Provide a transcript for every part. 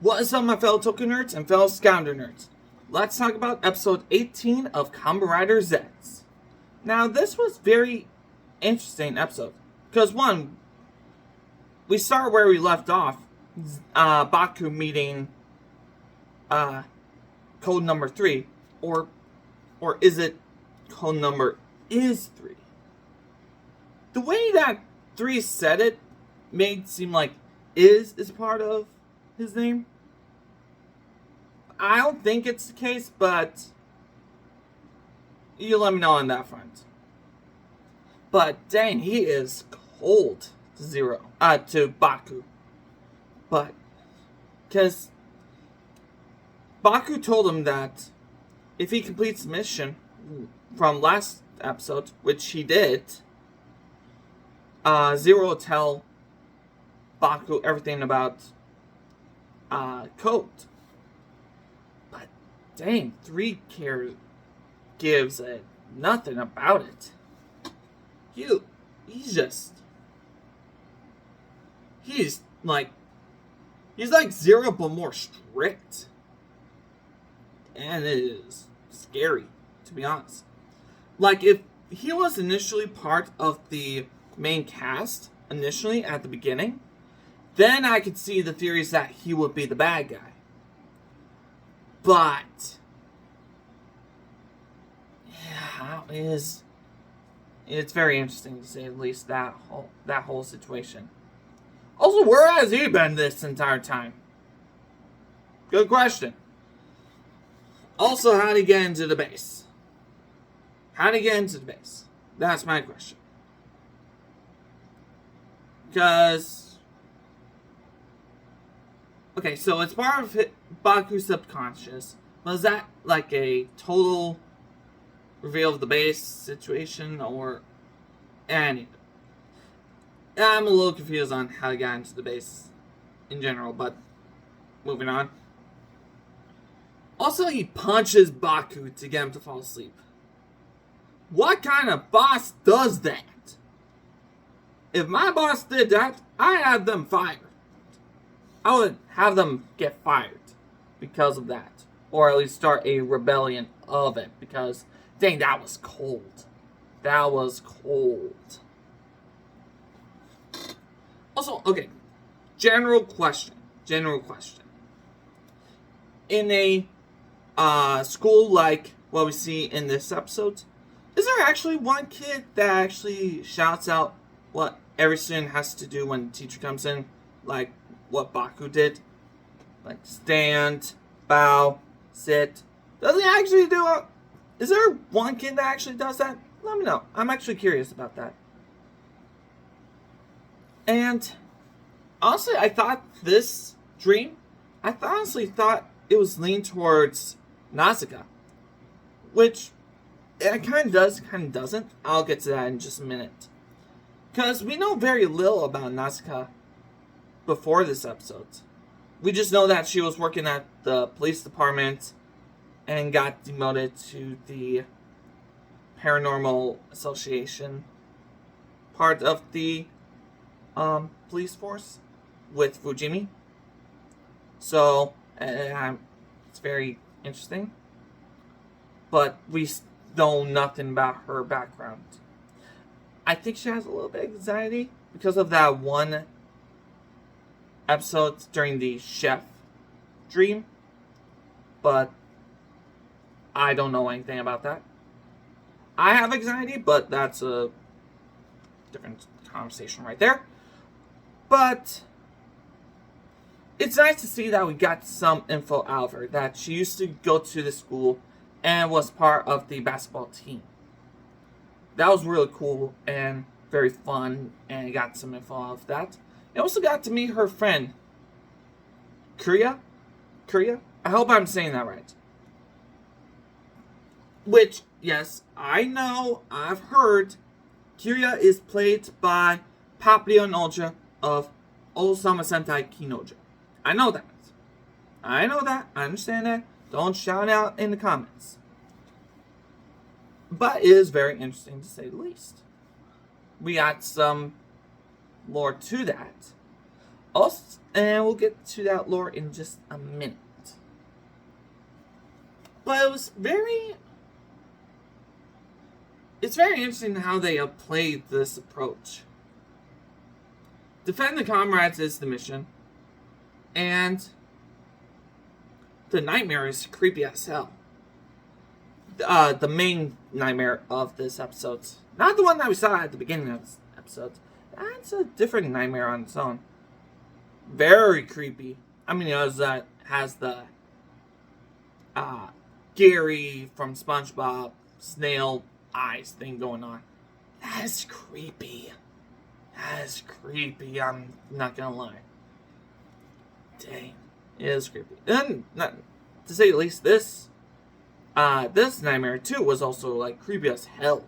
What is up, my fellow Tokyo nerds and fellow Scounder nerds? Let's talk about episode 18 of Kamen Rider Zeztz. Now, this was very interesting episode. Because, one, we start where we left off. Baku meeting code number 3. Or is it code number is 3? The way that 3 said it made it seem like is part of his name. I don't think it's the case, but you let me know on that front. But dang, he is cold to Baku. But because Baku told him that if he completes the mission from last episode, which he did, Zero will tell Baku everything about Code. But dang, 3 gives it nothing about it. He's like Zero but more strict. And it is scary, to be honest. Like, if he was initially part of the main cast, initially, at the beginning, then I could see the theories that he would be the bad guy. But yeah, it's very interesting to say the least, that whole situation. Also, where has he been this entire time? Good question. Also, how did he get into the base? That's my question. Because, okay, so it's part of Baku's subconscious. Was that like a total reveal of the base situation, or any? I'm a little confused on how he got into the base in general, but moving on. Also, he punches Baku to get him to fall asleep. What kind of boss does that? If my boss did that, I'd have them fired. I would have them get fired because of that. Or at least start a rebellion of it. Because, dang, that was cold. Also, okay. General question. In a school like what we see in this episode, is there actually one kid that actually shouts out what every student has to do when the teacher comes in, like what Baku did? Like stand, bow, sit. Does he actually do it? Is there one kid that actually does that? Let me know. I'm actually curious about that. And honestly, I thought this dream, I honestly thought it was leaning towards Nasaka. Which it kind of does, kind of doesn't. I'll get to that in just a minute. Because we know very little about Nasaka before this episode. We just know that she was working at the police department and got demoted to the paranormal association part of the police force with Fujimi. So, it's very interesting. But we know nothing about her background. I think she has a little bit of anxiety because of that one episode during the chef dream. But I don't know anything about that. I have anxiety, but that's a different conversation right there. But it's nice to see that we got some info out of her. That she used to go to the school and was part of the basketball team. That was really cool and very fun, and got some info out of that. I also got to meet her friend, Kuriah? I hope I'm saying that right. Which, yes, I know, I've heard, Kuriah is played by Paprio Noja of Osama Sentai Kinoja. I know that. I understand that. Don't shout out in the comments. But it is very interesting to say the least. We got some lore to that. Also, and we'll get to that lore in just a minute. But it's very interesting how they have played this approach. Defend the comrades is the mission, and the nightmare is creepy as hell. The main nightmare of this episode, not the one that we saw at the beginning of this episode. That's a different nightmare on its own. Very creepy. I mean, it has the Gary from SpongeBob snail eyes thing going on. That is creepy. I'm not gonna lie. Dang, it is creepy. And not, to say the least, this nightmare too was also like creepy as hell.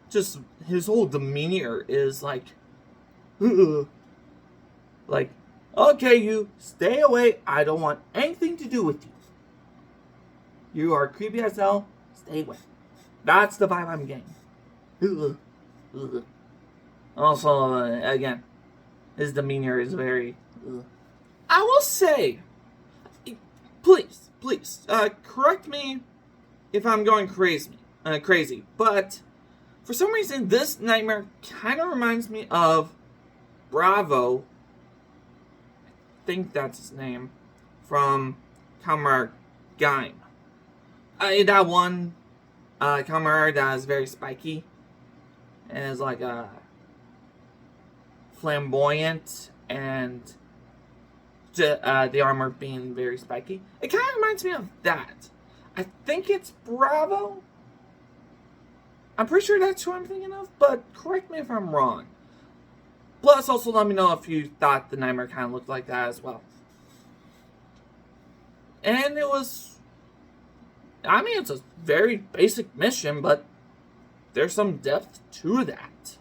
Just his whole demeanor is like, like, okay, you stay away. I don't want anything to do with you. You are creepy as hell. Stay away. That's the vibe I'm getting. Also, again, his demeanor is very. I will say, please, correct me if I'm going crazy. But for some reason, this nightmare kind of reminds me of Bravo. I think that's his name, from Kamen. That one Kamen that is very spiky and is like a flamboyant and the armor being very spiky. It kind of reminds me of that. I think it's Bravo. I'm pretty sure that's who I'm thinking of, but correct me if I'm wrong. Plus, also let me know if you thought the nightmare kind of looked like that as well. And it was... I mean, it's a very basic mission, but there's some depth to that.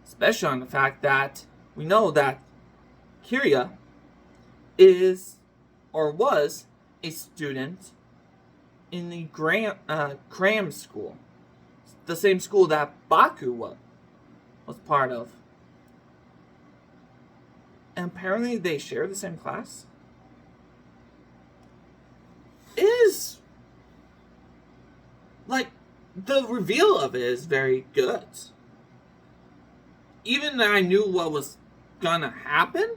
Especially on the fact that we know that Kuriah is, or was, a student in the cram school. The same school that Baku was part of. And apparently they share the same class. Is like the reveal of it is very good. Even though I knew what was gonna happen,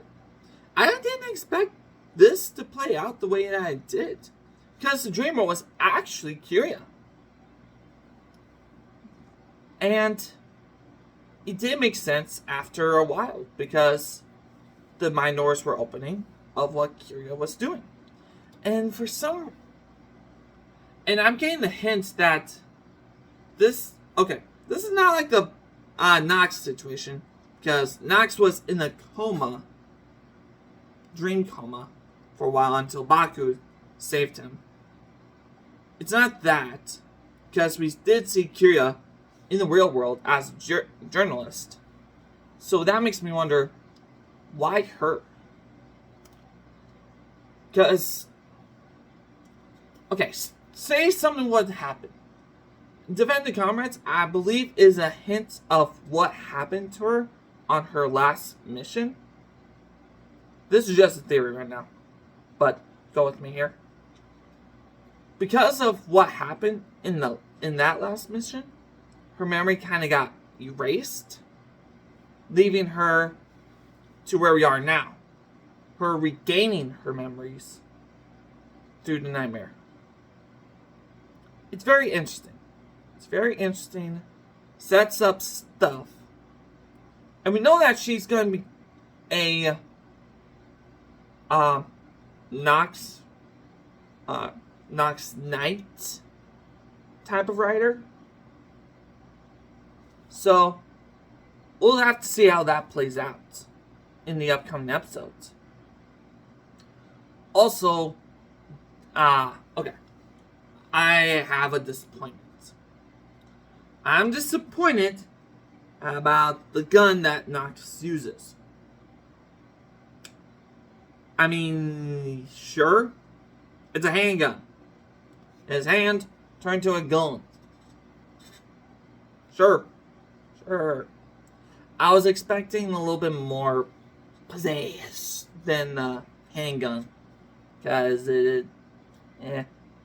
I didn't expect this to play out the way that I did. Because the dreamer was actually Kuriah. And it did make sense after a while, because the mind doors were opening of what Kuriah was doing. And and I'm getting the hint that this is not like the Nox situation, because Nox was in a dream coma, for a while until Baku saved him. It's not that, because we did see Kuriah in the real world as a journalist. So that makes me wonder, why her? Because, okay, say something would happen. Defend the Comrades, I believe, is a hint of what happened to her on her last mission. This is just a theory right now, but go with me here. Because of what happened in that last mission, her memory kind of got erased, leaving her to where we are now. Her regaining her memories through the nightmare. It's very interesting. Sets up stuff. And we know that she's going to be a Nox Knight type of writer. So we'll have to see how that plays out in the upcoming episodes. Also, okay, I have a disappointment. I'm disappointed about the gun that Nox uses. I mean, sure, it's a handgun. His hand turned to a gun. Sure. I was expecting a little bit more pizzazz than the handgun. Because he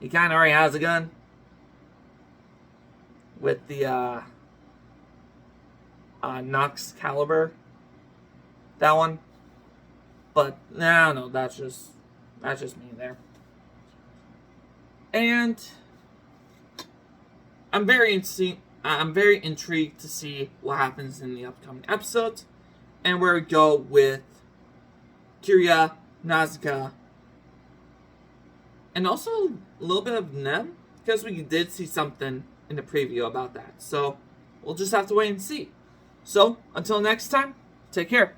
kind of already has a gun. With the Nox caliber. That one. But, no, that's just me there. And I'm very intrigued to see what happens in the upcoming episodes and where we go with kuriah, nasaka, and also a little bit of Nem, because we did see something in the preview about that. So we'll just have to wait and see. So until next time, take care.